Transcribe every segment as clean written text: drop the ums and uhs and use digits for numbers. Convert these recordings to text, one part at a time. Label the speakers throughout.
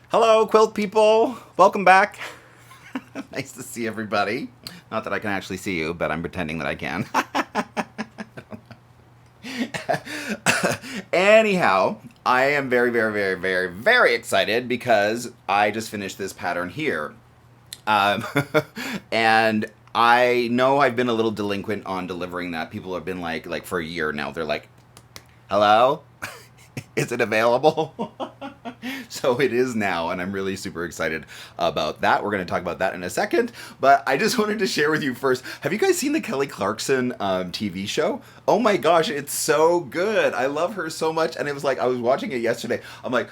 Speaker 1: Hello, quilt people. Welcome back. Nice to see everybody. Not that I can actually see you, but I'm pretending that I can. Anyhow, I am very, very, very, very, very excited because I just finished this pattern here. Um, and I know I've been a little delinquent on delivering that. People have been like for a year now. They're like, "Hello, is it available?" So it is now, and I'm really super excited about that. We're going to talk about that in a second, but I just wanted to share with you first. Have you guys seen the Kelly Clarkson TV show? Oh my gosh, it's so good. I love her so much, and it was like I was watching it yesterday. I'm like,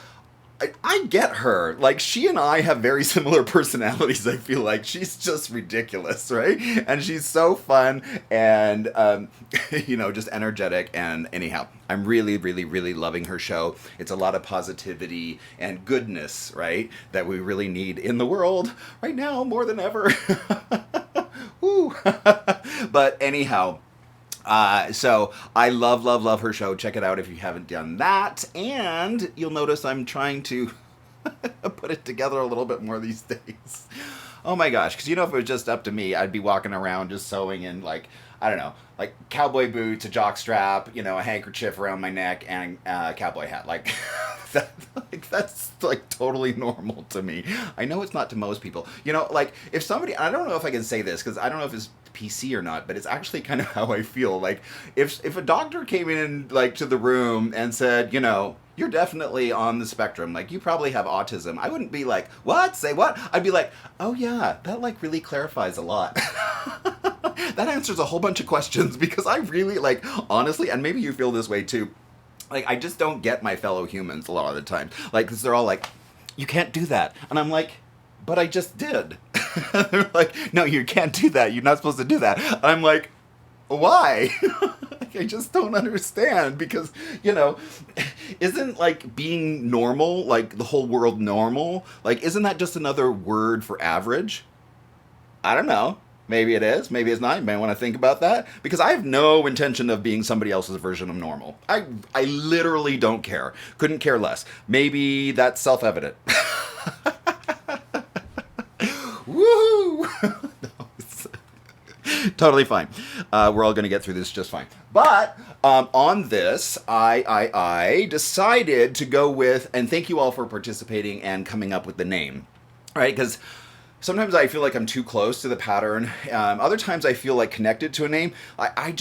Speaker 1: I get her. Like, she and I have very similar personalities, I feel like. She's just ridiculous, right? And she's so fun and, just energetic. And anyhow, I'm really, really, really loving her show. It's a lot of positivity and goodness, right? That we really need in the world right now more than ever. Woo. But anyhow, so I love, love, love her show. Check it out if you haven't done that. And you'll notice I'm trying to put it together a little bit more these days. Oh my gosh, because if it was just up to me, I'd be walking around just sewing in I don't know, like cowboy boots, a jock strap, a handkerchief around my neck, and a cowboy hat. That's totally normal to me. I know it's not to most people. If somebody, I don't know if I can say this because I don't know if it's PC or not, but it's actually kind of how I feel. Like if a doctor came in to the room and said, you're definitely on the spectrum. Like, you probably have autism. I wouldn't be like, what? Say what? I'd be like, oh yeah, that really clarifies a lot. That answers a whole bunch of questions because I really honestly, and maybe you feel this way too. I just don't get my fellow humans a lot of the time. Because they're all like, you can't do that. And I'm like, but I just did. They're like, no, you can't do that. You're not supposed to do that. And I'm like, why? I just don't understand because, isn't being normal, the whole world normal? Isn't that just another word for average? I don't know. Maybe it is. Maybe it's not. You may want to think about that because I have no intention of being somebody else's version of normal. I literally don't care. Couldn't care less. Maybe that's self-evident. Woohoo! No, it's totally fine. We're all going to get through this just fine. But on this, I decided to go with, and thank you all for participating and coming up with the name, right? Because sometimes I feel like I'm too close to the pattern. Other times I feel connected to a name. I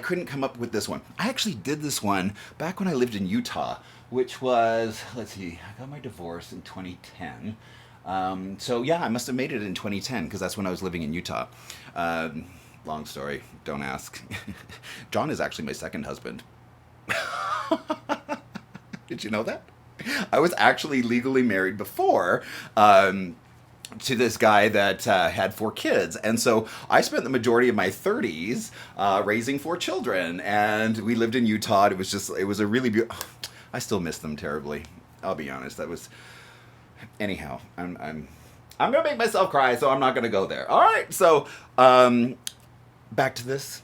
Speaker 1: couldn't come up with this one. I actually did this one back when I lived in Utah, which was, let's see, I got my divorce in 2010. So yeah, I must have made it in 2010 because that's when I was living in Utah. Long story, don't ask. John is actually my second husband. Did you know that? I was actually legally married before to this guy that had 4 kids. And so I spent the majority of my 30s raising 4 children. And we lived in Utah. It was a really beautiful... I still miss them terribly. I'll be honest. That was... Anyhow, I'm gonna make myself cry, so I'm not gonna go there. All right, so back to this.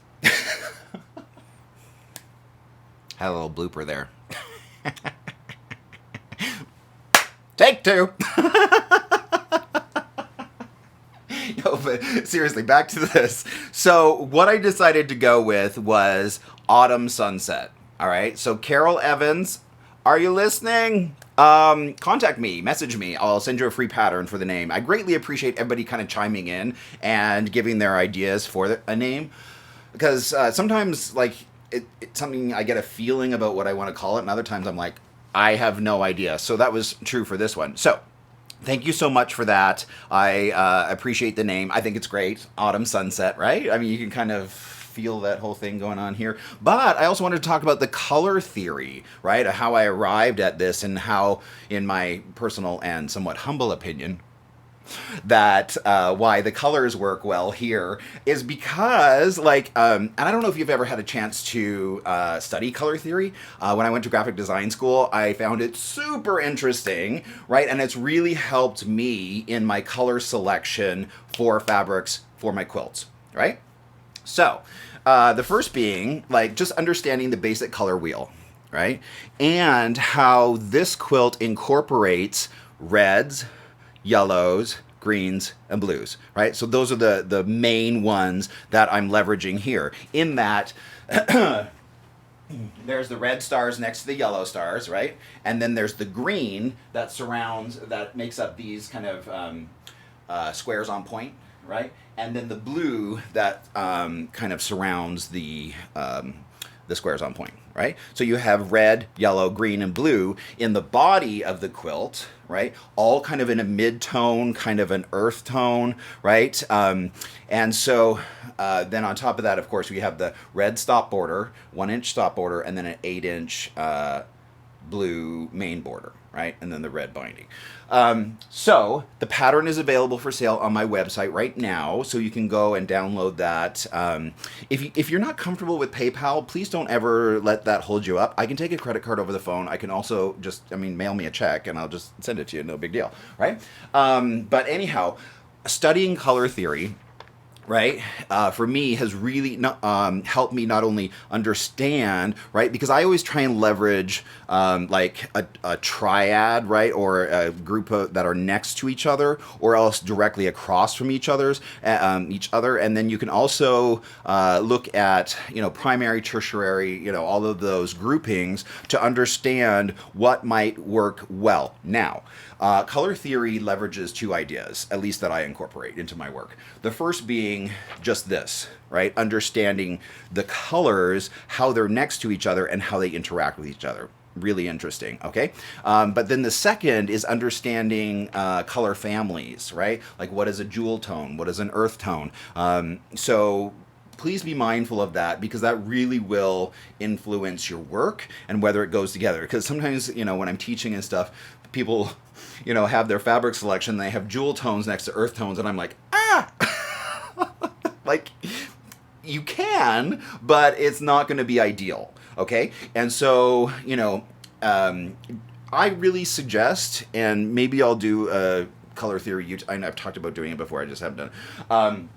Speaker 1: Had a little blooper there. Take 2. No, but seriously, back to this. So what I decided to go with was Autumn Sunset. All right, so Carol Evans, are you listening? Contact me, message me. I'll send you a free pattern for the name. I greatly appreciate everybody kind of chiming in and giving their ideas for a name. Because sometimes, it's something I get a feeling about what I want to call it, and other times I'm like, I have no idea. So that was true for this one. So thank you so much for that. I appreciate the name. I think it's great. Autumn Sunset, right? I mean, you can kind of feel that whole thing going on here. But I also wanted to talk about the color theory, right? How I arrived at this and how, in my personal and somewhat humble opinion, that why the colors work well here is because, and I don't know if you've ever had a chance to study color theory. When I went to graphic design school, I found it super interesting, right? And it's really helped me in my color selection for fabrics for my quilts, right? So, the first being, just understanding the basic color wheel, right? And how this quilt incorporates reds, yellows, greens, and blues, right? So those are the main ones that I'm leveraging here. In that, there's the red stars next to the yellow stars, right? And then there's the green that surrounds, that makes up these kind of squares on point, right? And then the blue that kind of surrounds the squares on point, right? So you have red, yellow, green, and blue in the body of the quilt, right? All kind of in a mid-tone, kind of an earth tone, right? And so then on top of that, of course, we have the red stop border, 1-inch stop border, and then an 8-inch blue main border, right? And then the red binding. So the pattern is available for sale on my website right now, so you can go and download that. If you're not comfortable with PayPal, please don't ever let that hold you up. I can take a credit card over the phone. I can also just, mail me a check and I'll just send it to you. No big deal, right? But anyhow, studying color theory, right, for me has really helped me not only understand, right, because I always try and leverage like a triad, right, or a group that are next to each other, or else directly across from each other, and then you can also look at, primary, tertiary, all of those groupings to understand what might work well. Now, color theory leverages two ideas, at least that I incorporate into my work. The first being just this, right? Understanding the colors, how they're next to each other, and how they interact with each other. Really interesting, okay? But then the second is understanding color families, right? Like, what is a jewel tone? What is an earth tone? So please be mindful of that, because that really will influence your work and whether it goes together. Because sometimes, when I'm teaching and stuff, people, have their fabric selection, they have jewel tones next to earth tones, and I'm like, like, you can, but it's not going to be ideal, okay? And so, I really suggest, and maybe I'll do a color theory, I know I've talked about doing it before, I just haven't done,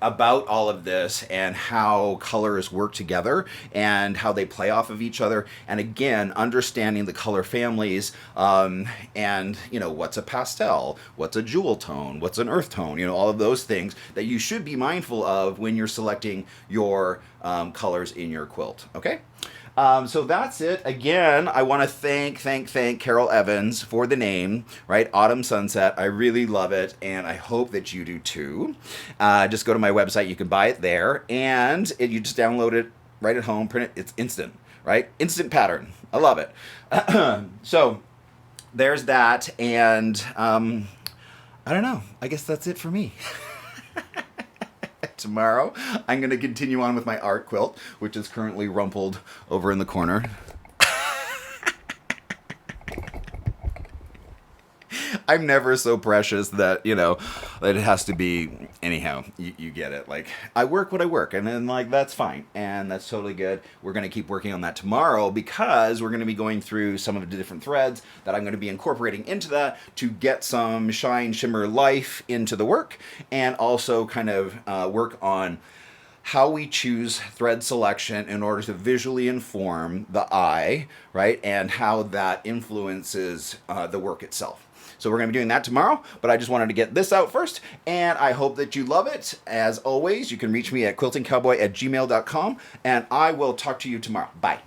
Speaker 1: about all of this and how colors work together and how they play off of each other, and again, understanding the color families, and what's a pastel, what's a jewel tone, what's an earth tone, all of those things that you should be mindful of when you're selecting your colors in your quilt, okay? So that's it. Again, I want to thank Carol Evans for the name, right? Autumn Sunset. I really love it, and I hope that you do too. Just go to my website. You can buy it there, and you just download it right at home, print it. It's instant, right? Instant pattern. I love it. So there's that, and I don't know. I guess that's it for me. Tomorrow, I'm going to continue on with my art quilt, which is currently rumpled over in the corner. I'm never so precious that, that it has to be, anyhow, you get it. Like, I work what I work, and then, that's fine, and that's totally good. We're going to keep working on that tomorrow, because we're going to be going through some of the different threads that I'm going to be incorporating into that to get some shine, shimmer, life into the work, and also kind of work on how we choose thread selection in order to visually inform the eye, right, and how that influences the work itself. So we're going to be doing that tomorrow, but I just wanted to get this out first, and I hope that you love it. As always, you can reach me at quiltingcowboy@gmail.com, and I will talk to you tomorrow. Bye.